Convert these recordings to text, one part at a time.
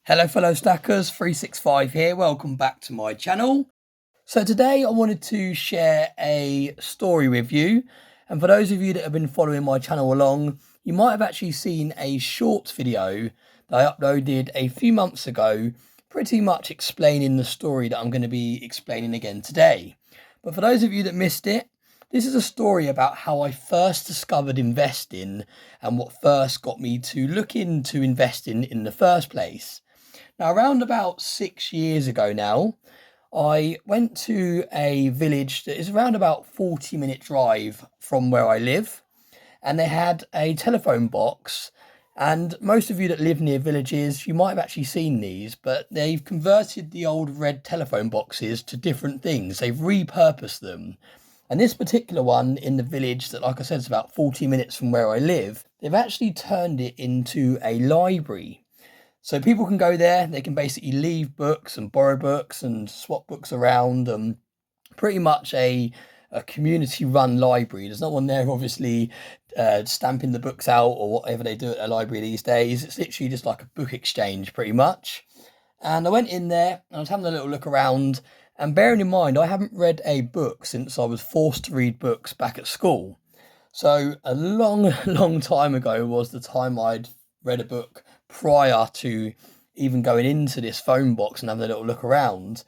Hello fellow stackers, 365 here, welcome back to my channel. So today I wanted to share a story with you, and for those of you that have been following my channel along, you might have actually seen a short video that I uploaded a few months ago, pretty much explaining the story that I'm going to be explaining again today. But for those of you that missed it, this is a story about how I first discovered investing and what first got me to look into investing in the first place. Now, around about 6 years ago now, I went to a village that is around about 40-minute drive from where I live, and they had a telephone box. And most of you that live near villages, you might have actually seen these, but they've converted the old red telephone boxes to different things. They've repurposed them. And this particular one in the village that, like I said, is about 40 minutes from where I live, they've actually turned it into a library. So people can go there, they can basically leave books and borrow books and swap books around. Pretty much a community run library. There's no one there obviously stamping the books out or whatever they do at a library these days. It's literally just like a book exchange pretty much. And I went in there and I was having a little look around, and bearing in mind I haven't read a book since I was forced to read books back at school. So a long time ago was the time I'd read a book prior to even going into this phone box and having a little look around.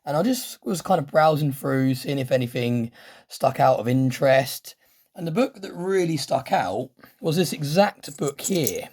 And I just was kind of browsing through, seeing if anything stuck out of interest. And the book that really stuck out was this exact book here.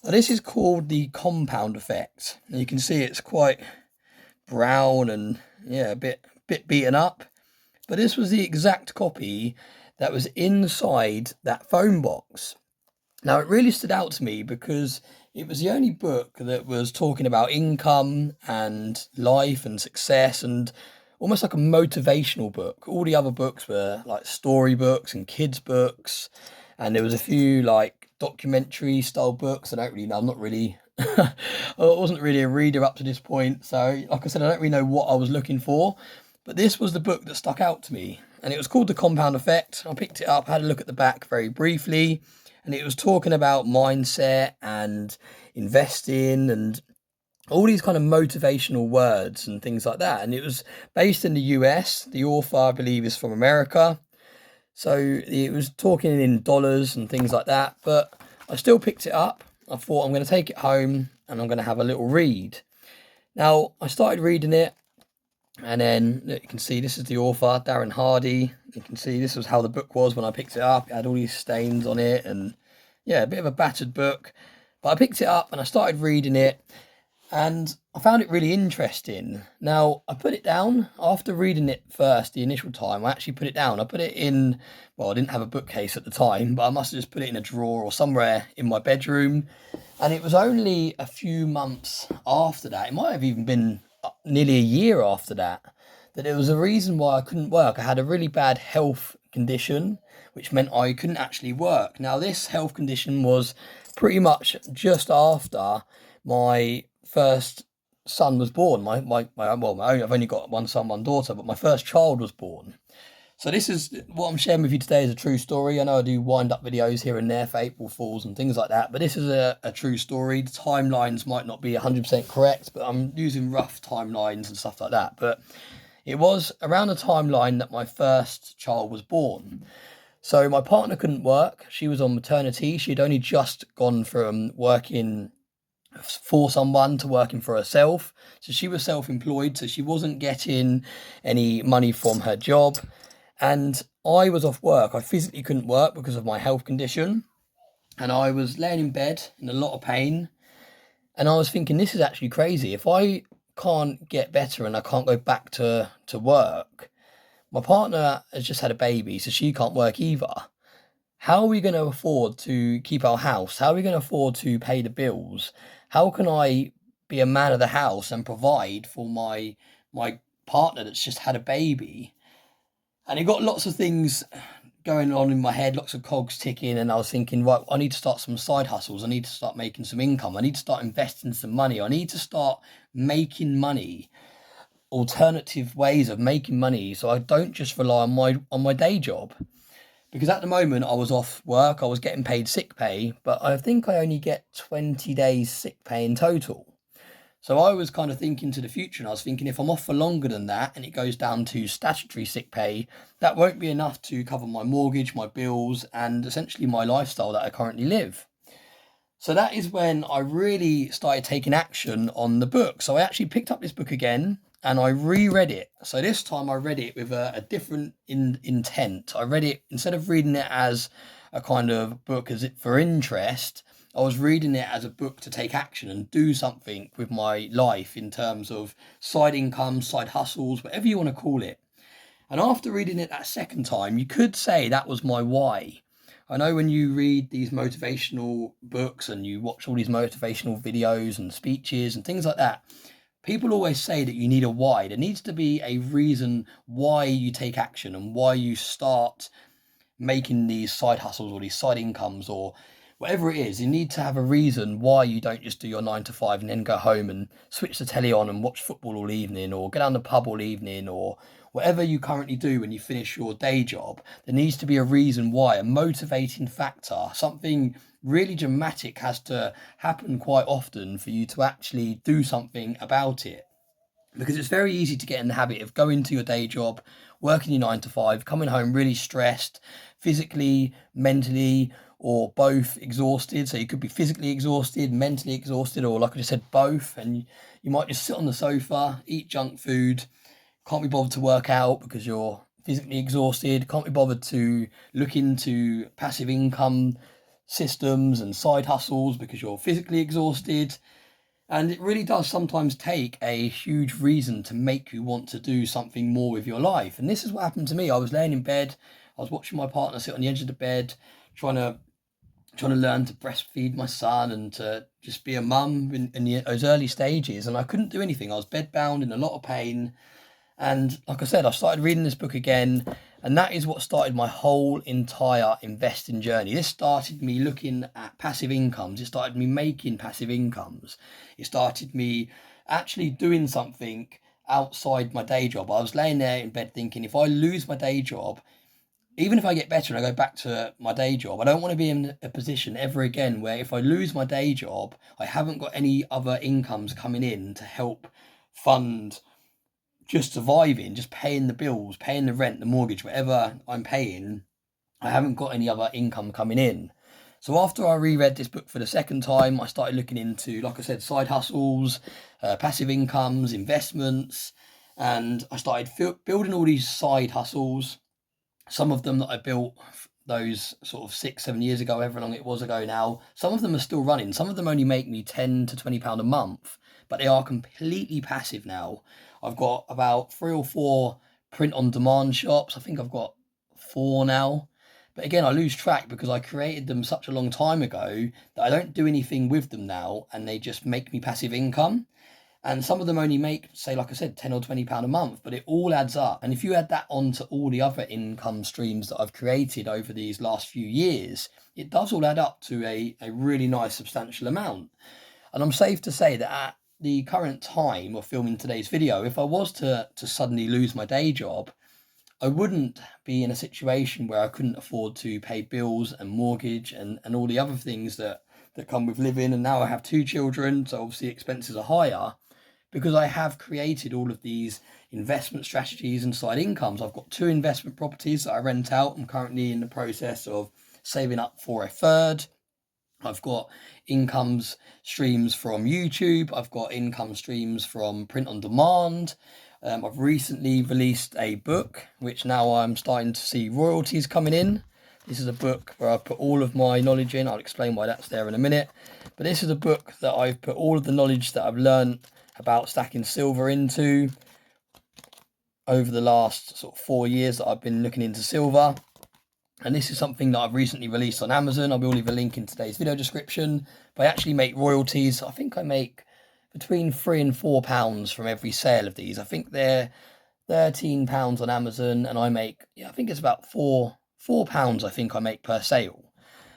Now this is called The Compound Effect. And you can see it's quite brown and a bit beaten up. But this was the exact copy that was inside that phone box. Now it really stood out to me because it was the only book that was talking about income and life and success, and almost like a motivational book. All the other books were like story books and kids books, and there was a few like documentary style books. I don't really know, I'm not really I wasn't really a reader up to this point, so like I said, I don't really know what I was looking for, but this was the book that stuck out to me, and it was called The Compound Effect. I picked it up, had a look at the back very briefly, and it was talking about mindset and investing and all these kind of motivational words and things like that. And it was based in the US. The author, I believe, is from America. So it was talking in dollars and things like that. But I still picked it up. I thought I'm going to take it home and I'm going to have a little read. Now, I started reading it. And then you can see this is the author, Darren Hardy. You can see this was how the book was when I picked it up. It had all these stains on it and a bit of a battered book. But I picked it up and I started reading it and I found it really interesting. Now, I put it down after reading it first, the initial time. I actually put it down. I put it in, well, I didn't have a bookcase at the time, but I must have just put it in a drawer or somewhere in my bedroom. And it was only a few months after that, it might have even been nearly a year after that there was a reason why I couldn't work. I had a really bad health condition, which meant I couldn't actually work. Now, this health condition was pretty much just after my first son was born. I've only got one son, one daughter, but my first child was born. So this is what I'm sharing with you today is a true story. I know I do wind up videos here and there for April Fools and things like that, but this is a true story. The timelines might not be 100% correct, but I'm using rough timelines and stuff like that. But it was around the timeline that my first child was born. So my partner couldn't work. She was on maternity. She'd only just gone from working for someone to working for herself. So she was self-employed, so she wasn't getting any money from her job. And I was off work. I physically couldn't work because of my health condition. And I was laying in bed in a lot of pain. And I was thinking, this is actually crazy. If I can't get better and I can't go back to work, my partner has just had a baby, so she can't work either. How are we going to afford to keep our house? How are we going to afford to pay the bills? How can I be a man of the house and provide for my partner that's just had a baby? And it got lots of things going on in my head, lots of cogs ticking, and I was thinking, right, I need to start some side hustles. I need to start making some income. I need to start investing some money. I need to start making money, alternative ways of making money, so I don't just rely on my day job. Because at the moment I was off work, I was getting paid sick pay, but I think I only get 20 days sick pay in total. So I was kind of thinking to the future, and I was thinking if I'm off for longer than that and it goes down to statutory sick pay, that won't be enough to cover my mortgage, my bills, and essentially my lifestyle that I currently live. So that is when I really started taking action on the book. So I actually picked up this book again and I reread it. So this time I read it with a different intent. I read it, instead of reading it as a kind of book as it for interest, I was reading it as a book to take action and do something with my life in terms of side income, side hustles, whatever you want to call it. And after reading it that second time, you could say that was my why. I know when you read these motivational books and you watch all these motivational videos and speeches and things like that, people always say that you need a why. There needs to be a reason why you take action and why you start making these side hustles or these side incomes or whatever it is. You need to have a reason why you don't just do your 9 to 5 and then go home and switch the telly on and watch football all evening, or go down the pub all evening, or whatever you currently do when you finish your day job. There needs to be a reason why, a motivating factor. Something really dramatic has to happen quite often for you to actually do something about it. Because it's very easy to get in the habit of going to your day job, working your 9 to 5, coming home really stressed, physically, mentally, or both exhausted. So you could be physically exhausted, mentally exhausted, or like I just said, both. And you might just sit on the sofa, eat junk food, can't be bothered to work out because you're physically exhausted, can't be bothered to look into passive income systems and side hustles because you're physically exhausted. And it really does sometimes take a huge reason to make you want to do something more with your life. And this is what happened to me. I was laying in bed, I was watching my partner sit on the edge of the bed, trying to learn to breastfeed my son and to just be a mum in those early stages. And I couldn't do anything. I was bedbound in a lot of pain. And like I said, I started reading this book again, and that is what started my whole entire investing journey. This started me looking at passive incomes. It started me making passive incomes. It started me actually doing something outside my day job. I was laying there in bed thinking, if I lose my day job, even if I get better and I go back to my day job, I don't want to be in a position ever again where if I lose my day job, I haven't got any other incomes coming in to help fund just surviving, just paying the bills, paying the rent, the mortgage, whatever I'm paying. I haven't got any other income coming in. So after I reread this book for the second time, I started looking into, like I said, side hustles, passive incomes, investments, and I started building all these side hustles. Some of them that I built those sort of 6-7 years ago, however long it was ago now, some of them are still running. Some of them only make me £10 to £20 a month, but they are completely passive now. I've got about 3 or 4 print on demand shops. I think I've got 4 now. But again, I lose track because I created them such a long time ago that I don't do anything with them now, and they just make me passive income. And some of them only make, say, like I said, £10 or £20 a month, but it all adds up. And if you add that on to all the other income streams that I've created over these last few years, it does all add up to a really nice substantial amount. And I'm safe to say that at the current time of filming today's video, if I was to suddenly lose my day job, I wouldn't be in a situation where I couldn't afford to pay bills and mortgage and all the other things that come with living. And now I have 2 children, so obviously expenses are higher, because I have created all of these investment strategies and side incomes. I've got 2 investment properties that I rent out. I'm currently in the process of saving up for a third. I've got incomes streams from YouTube. I've got income streams from print on demand. I've recently released a book, which now I'm starting to see royalties coming in. This is a book where I've put all of my knowledge in. I'll explain why that's there in a minute. But this is a book that I've put all of the knowledge that I've learned about stacking silver into over the last sort of 4 years that I've been looking into silver. And this is something that I've recently released on Amazon. I will leave a link in today's video description. But I actually make royalties. I think I make between £3 and £4 from every sale of these. I think they're £13 on Amazon, and I make, I think it's about £4 I think I make per sale.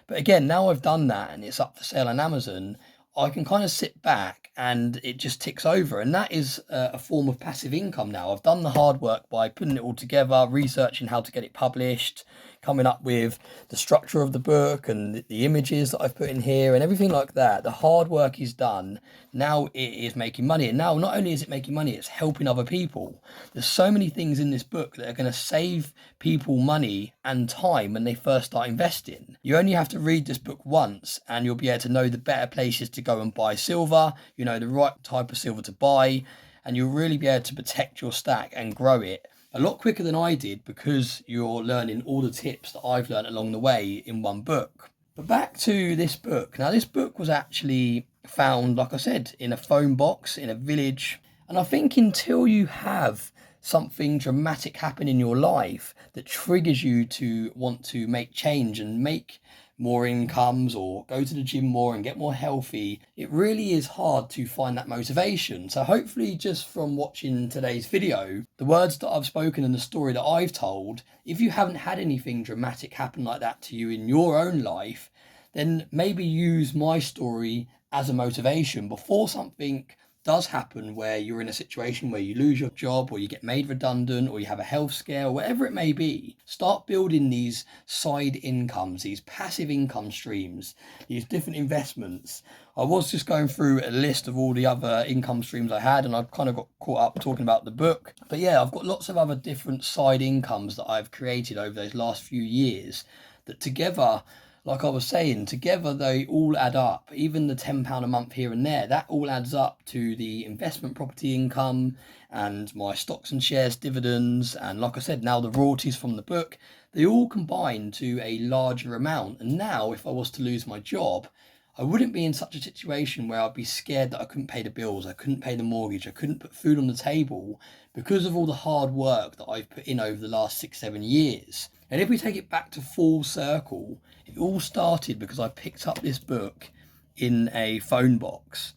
But again, now I've done that and it's up for sale on Amazon, I can kind of sit back and it just ticks over. And that is a form of passive income now. I've done the hard work by putting it all together, researching how to get it published, coming up with the structure of the book and the images that I've put in here and everything like that. The hard work is done. Now it is making money. And now not only is it making money, it's helping other people. There's so many things in this book that are going to save people money and time when they first start investing. You only have to read this book once and you'll be able to know the better places to go and buy silver, you know, the right type of silver to buy, and you'll really be able to protect your stack and grow it a lot quicker than I did, because you're learning all the tips that I've learned along the way in one book. But back to this book. Now, this book was actually found, like I said, in a phone box in a village. And I think until you have something dramatic happen in your life that triggers you to want to make change and make more incomes or go to the gym more and get more healthy, it really is hard to find that motivation. So hopefully, just from watching today's video, the words that I've spoken and the story that I've told, if you haven't had anything dramatic happen like that to you in your own life, then maybe use my story as a motivation before something does happen where you're in a situation where you lose your job or you get made redundant or you have a health scare or whatever it may be. Start building these side incomes, these passive income streams, these different investments. I was just going through a list of all the other income streams I had, and I kind of got caught up talking about the book. But yeah, I've got lots of other different side incomes that I've created over those last few years that together, like I was saying, together they all add up. Even the £10 a month here and there, that all adds up to the investment property income and my stocks and shares dividends. And like I said, now the royalties from the book, they all combine to a larger amount. And now if I was to lose my job, I wouldn't be in such a situation where I'd be scared that I couldn't pay the bills, I couldn't pay the mortgage, I couldn't put food on the table because of all the hard work that I've put in over the last 6-7 years. And if we take it back to full circle, it all started because I picked up this book in a phone box.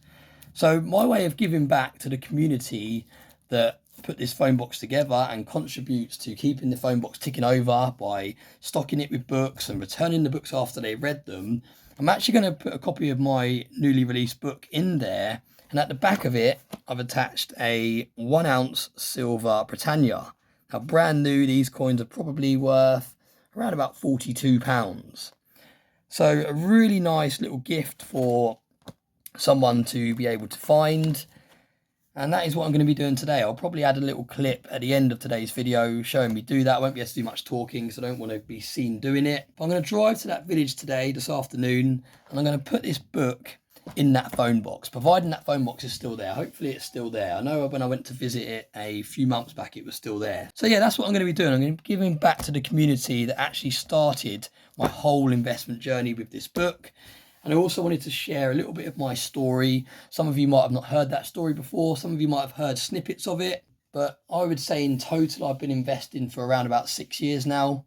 So my way of giving back to the community that put this phone box together and contributes to keeping the phone box ticking over by stocking it with books and returning the books after they read them, I'm actually going to put a copy of my newly released book in there. And at the back of it, I've attached a 1 ounce silver Britannia. Now, brand new, these coins are probably worth around about £42. So a really nice little gift for someone to be able to find. And that is what I'm going to be doing today. I'll probably add a little clip at the end of today's video showing me do that. I won't be able to do much talking because I don't want to be seen doing it. But I'm going to drive to that village today, this afternoon, and I'm going to put this book in that phone box, providing that phone box is still there. Hopefully it's still there. I know when I went to visit it a few months back, it was still there. So yeah, that's what I'm going to be doing. I'm going to be giving back to the community that actually started my whole investment journey with this book. And I also wanted to share a little bit of my story. Some of you might have not heard that story before. Some of you might have heard snippets of it. But I would say in total, I've been investing for around about 6 years now.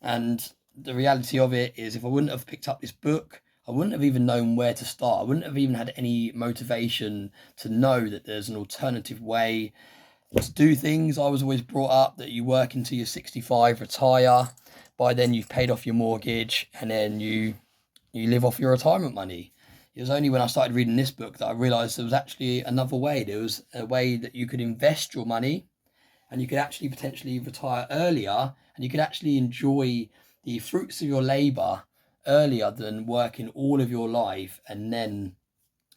And the reality of it is, if I wouldn't have picked up this book, I wouldn't have even known where to start. I wouldn't have even had any motivation to know that there's an alternative way to do things. I was always brought up that you work until you're 65, retire. By then you've paid off your mortgage and then you live off your retirement money. It was only when I started reading this book that I realised there was actually another way. There was a way that you could invest your money and you could actually potentially retire earlier, and you could actually enjoy the fruits of your labour earlier than working all of your life and then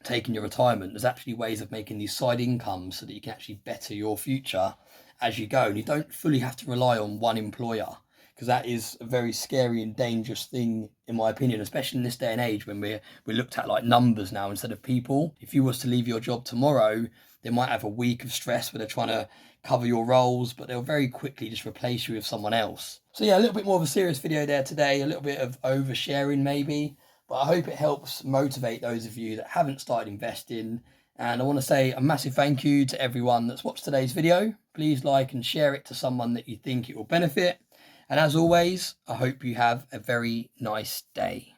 taking your retirement. There's actually ways of making these side incomes so that you can actually better your future as you go. And you don't fully have to rely on one employer, because that is a very scary and dangerous thing, in my opinion, especially in this day and age when we're looked at like numbers now instead of people. If you was to leave your job tomorrow, they might have a week of stress where they're trying to cover your roles, but they'll very quickly just replace you with someone else. So yeah, a little bit more of a serious video there today, a little bit of oversharing maybe, but I hope it helps motivate those of you that haven't started investing. And I want to say a massive thank you to everyone that's watched today's video. Please like and share it to someone that you think it will benefit. And as always, I hope you have a very nice day.